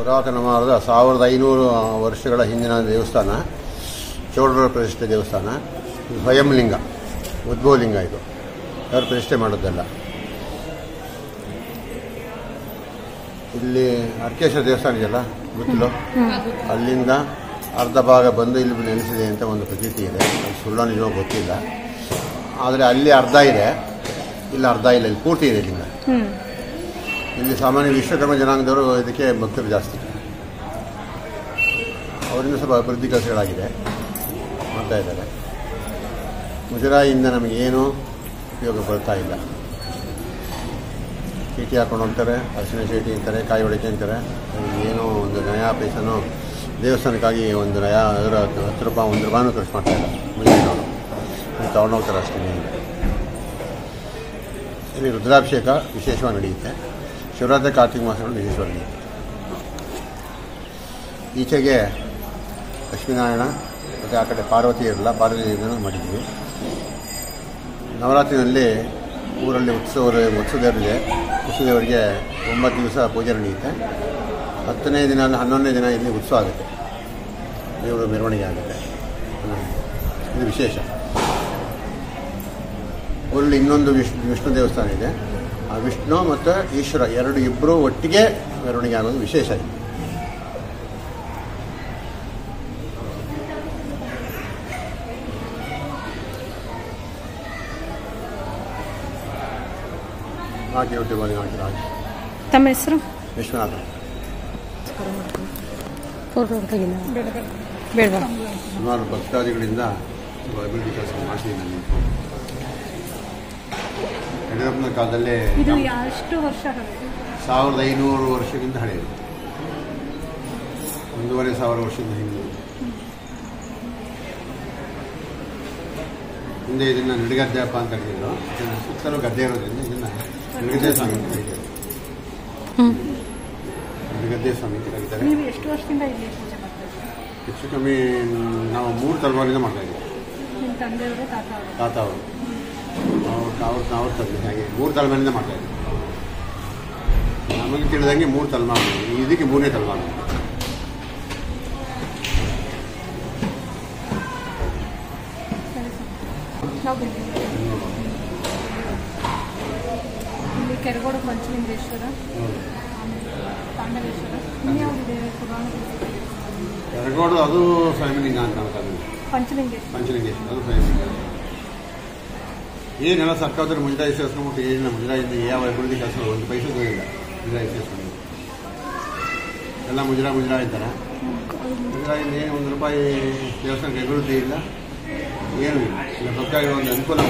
ಪುರಾತನವಾದ 1500 ವರ್ಷಗಳ ಹಿಂದಿನ ದೇವಸ್ಥಾನ. ಚೋಳರ ಪ್ರತಿಷ್ಠೆ ದೇವಸ್ಥಾನ. ಸ್ವಯಂಲಿಂಗ, ಉದ್ಭವಲಿಂಗ. ಇದು ಯಾರು ಪ್ರತಿಷ್ಠೆ ಮಾಡೋದಲ್ಲ. ಇಲ್ಲಿ ಅರ್ಕೇಶ್ವರ ದೇವಸ್ಥಾನ ಇದೆಯಲ್ಲ, ಗೊತ್ತಿಲ್ಲ, ಅಲ್ಲಿಂದ ಅರ್ಧ ಭಾಗ ಬಂದು ಇಲ್ಲಿ ನೆಲೆಸಿದೆ ಅಂತ ಒಂದು ಪ್ರತೀತಿ ಇದೆ. ಅದು ಸುಳ್ಳು ನಿಜವಾಗ ಗೊತ್ತಿಲ್ಲ. ಆದರೆ ಅಲ್ಲಿ ಅರ್ಧ ಇದೆ, ಇಲ್ಲಿ ಅರ್ಧ ಇಲ್ಲ. ಇಲ್ಲಿ ಪೂರ್ತಿ ಇದೆ ಲಿಂಗ. ಇಲ್ಲಿ ಸಾಮಾನ್ಯ ವಿಶ್ವಕರ್ಮ ಜನಾಂಗದವರು ಇದಕ್ಕೆ ಭಕ್ತರು ಜಾಸ್ತಿ. ಅವರಿಂದ ಸ್ವಲ್ಪ ಅಭಿವೃದ್ಧಿ ಕೆಲಸಗಳಾಗಿದೆ, ಮಾಡ್ತಾ ಇದ್ದಾರೆ. ಮುಜರಾಯಿಯಿಂದ ನಮಗೇನು ಉಪಯೋಗ ಬರ್ತಾ ಇಲ್ಲ. ಚೀಟಿ ಹಾಕೊಂಡು ಹೋಗ್ತಾರೆ, ಅರಿಶಿನ ಚೀಟಿ ಅಂತಾರೆ, ಕಾಯಿ ಹೊಡಿಕೆ ಅಂತಾರೆ. ಏನೋ ಒಂದು ನಯಾ ಪೈಸನೋ ದೇವಸ್ಥಾನಕ್ಕಾಗಿ ಒಂದು ನಯಾ 10 ರೂಪಾಯಿ 1 ರೂಪಾಯಿನೂ ಖರ್ಚು ಮಾಡ್ತಾಯಿಲ್ಲ. ಮುಂದಿನವರು ಇಲ್ಲಿ ತೊಗೊಂಡೋಗ್ತಾರೆ ಅಷ್ಟೇ. ಇಲ್ಲಿ ರುದ್ರಾಭಿಷೇಕ ವಿಶೇಷವಾಗಿ ನಡೆಯುತ್ತೆ. ಶಿವರಾತ್ರಿ ಕಾರ್ತಿಕ ಮಾಸಗಳು ವಿಶೇಷವಾಗಿ ನಡೆಯುತ್ತೆ. ಈಚೆಗೆ ಲಕ್ಷ್ಮೀನಾರಾಯಣ ಮತ್ತು ಆ ಕಡೆ ಪಾರ್ವತಿ ಇರಲ್ಲ, ಪಾರ್ವತಿ ಮಾಡಿದ್ದೀವಿ. ನವರಾತ್ರಿನಲ್ಲಿ ಊರಲ್ಲಿ ಉತ್ಸವದೇವರಿಗೆ 9 ದಿವಸ ಪೂಜೆ ನಡೆಯುತ್ತೆ. 10ನೇ ದಿನ 11ನೇ ದಿನ ಇಲ್ಲಿ ಉತ್ಸವ ಆಗುತ್ತೆ, ದೇವರ ಮೆರವಣಿಗೆ ಆಗುತ್ತೆ. ಇದು ವಿಶೇಷ. ಊರಲ್ಲಿ ಇನ್ನೊಂದು ವಿಷ್ಣು ದೇವಸ್ಥಾನ ಇದೆ. ಆ ವಿಷ್ಣು ಮತ್ತು ಈಶ್ವರ ಇಬ್ಬರು ಒಟ್ಟಿಗೆ ಮೆರವಣಿಗೆ ಆಗೋದು ವಿಶೇಷ ಇದೆ. ತಮ್ಮ ಹೆಸರು? ವಿಶ್ವನಾಥ. ಸುಮಾರು ಭಕ್ತಾದಿಗಳಿಂದ ಅಭಿವೃದ್ಧಿ ಕೆಲಸ ಮಾಡ್ತಿದ್ದೀನಿ. ಯಡಿಯೂರಪ್ಪನ ಕಾಲದಲ್ಲೇ 1500 ವರ್ಷದಿಂದ ಹಳೆಯದು. 1500 ವರ್ಷದಿಂದ ಹಿಂದೆ ಇದನ್ನು ನಡಿಗದ್ದೆ ಹಬ್ಬ ಅಂತ ಕರೀತಿದ್ರು. ಸುತ್ತಲೂ ಗದ್ದೆ ಇರೋದ್ರಿಂದ ಇದನ್ನು ನಡಿಗದ್ದೆ ಸ್ವಾಮಿ ಅಂತ ಕರೀತಾರೆ. ನಡಿಗದ್ದೆ ಸ್ವಾಮಿ ಅಂತ ಕರೀತಾರೆ. ಎಷ್ಟು ವರ್ಷದಿಂದ ಇಲ್ಲಿ ಪೂಜೆ ಮಾಡ್ತಾ ಇದ್ದೀರಾ? ಹೆಚ್ಚು ಕಮ್ಮಿ ನಾವು 3 ತಲೆಮಾರಿಂದ ಮಾಡ್ತಾ ಇದ್ದೀವಿ. ನಿಮ್ಮ ತಂದೆಯವರು, ತಾತ ಅವರು ಅವ್ರ ತಂದೆ ಹಾಗೆ 3 ತಲೆಮಾರಿಂದ ಮಾಡ್ತಾ ಇದ್ದೀವಿ. ನಮಗೆ ತಿಳಿದಂಗೆ 3 ತಲೆಮಾರು, ಇದಕ್ಕೆ 3ನೇ ತಲೆಮಾರು. ಇಲ್ಲಿ ಕೆರಗೋಡು ಪಂಚಲಿಂಗೇಶ್ವರ, ತಾಂಡವೇಶ್ವರ, ಇನ್ಯಾವುದಿದೆ ಪುರಾಣ? ಕೆರಗೋಡು ಅದು ಸ್ವಯಂಲಿಂಗ ಅಂತ ಅನ್ಕೋದು. ಪಂಚಲಿಂಗೇಶ್ವರ ಅದು ಸ್ವಯಂಲಿಂಗ. ಏನೆಲ್ಲ ಸರ್ಕಾರದಲ್ಲಿ ಮುಜರಾಯಿ ಸೇರಿಸ್ಕೊಂಡ್ಬಿಟ್ಟು ಏನಿಲ್ಲ. ಮುಜರಾಯಿಂದ ಯಾವ ಅಭಿವೃದ್ಧಿ ಕೆಲಸ 1 ಪೈಸೆಗೂ ಇಲ್ಲ. ಮುಜರಾಯಿ ಸೇರಿಸ್ಕೊಂಡು ಎಲ್ಲ ಮುಜರಾಯಿ ಅಂತಾರೆ. ಮುಜರಾಯಿಂದ ಏನು 1 ರೂಪಾಯಿ ದೇವಸ್ಥಾನಕ್ಕೆ ಅಭಿವೃದ್ಧಿ ಇಲ್ಲ, ಏನೂ ಇಲ್ಲ. ಭಕ್ತಾದಿಗಳ ಒಂದು ಅನುಕೂಲ